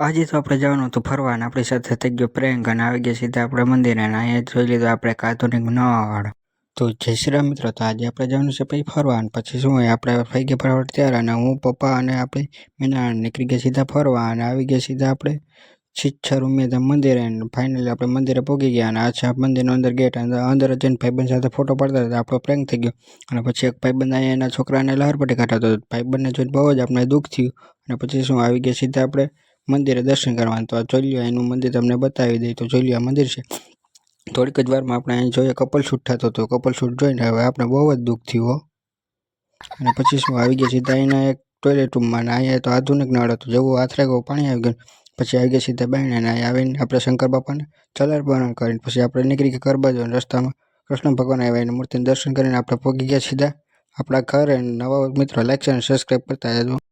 આજે તો આપણે જવાનું હતું ફરવા અને આપણી સાથે થઈ ગયો પ્રેન્ક અને આવી ગયા સીધા આપણે મંદિરે અને અહીંયા જોઈ લીધું આપણે આધુનિક નવાવાળો. તો જય શ્રી રામ મિત્રો, તો આજે આપણે જવાનું છે પછી ફરવા અને પછી શું હોય આપણે થઈ ગયા ફરવા ત્યારે અને હું પપ્પા અને આપણી મીના નીકળી ગયા સીધા ફરવા અને આવી ગયા સીધા આપણે શિક્ષા ઉમેદા મંદિરે અને ફાઇનલી આપણે મંદિરે પહોંચી ગયા અને આ છે મંદિરનો અંદર ગેટ અને અંદર જઈને ભાઈબંધ સાથે ફોટો પાડતા હતા. આપણો પ્રેન્ક થઈ ગયો અને પછી એક ભાઈબંધ અહીંયા એના છોકરાને લહરપટ્ટી કાઢતો હતો. ભાઈબંધને જોઈને બહુ જ આપણે દુઃખ થયું અને પછી શું આવી ગયા સીધા આપણે મંદિરે દર્શન કરવાનું. તો જોઈ લ્યો એનું મંદિર તમને બતાવી દઈએ. તો જોઈ લ્યો આ મંદિર છે. થોડીક જ વારમાં આપણે અહીં જોઈએ કપલ શૂટ થતો હતો. કપલ શૂટ જોઈને હવે આપણે બહુ જ દુઃખ થયું હો. અને પછી શું આવી ગયા સીધા અહીંના એક ટોયલેટ રૂમમાં અને અહીંયા તો આધુનિક નળ હતું. જેવું આથરે ગયું પાણી આવી ગયું. પછી આવી ગયા સીધા બાયણે અને અહીંયા આવીને આપણે શંકર બાપાને ચલાર્પણ કરીને પછી આપણે નીકળી ગયા ઘર બાજુ અને રસ્તામાં કૃષ્ણ ભગવાન આવ્યા એની મૂર્તિનું દર્શન કરીને આપણે પહોંચી ગયા સીધા આપણા ઘરે. નવા મિત્રો લાઈક અને સબસ્ક્રાઈબ કરતા જજો.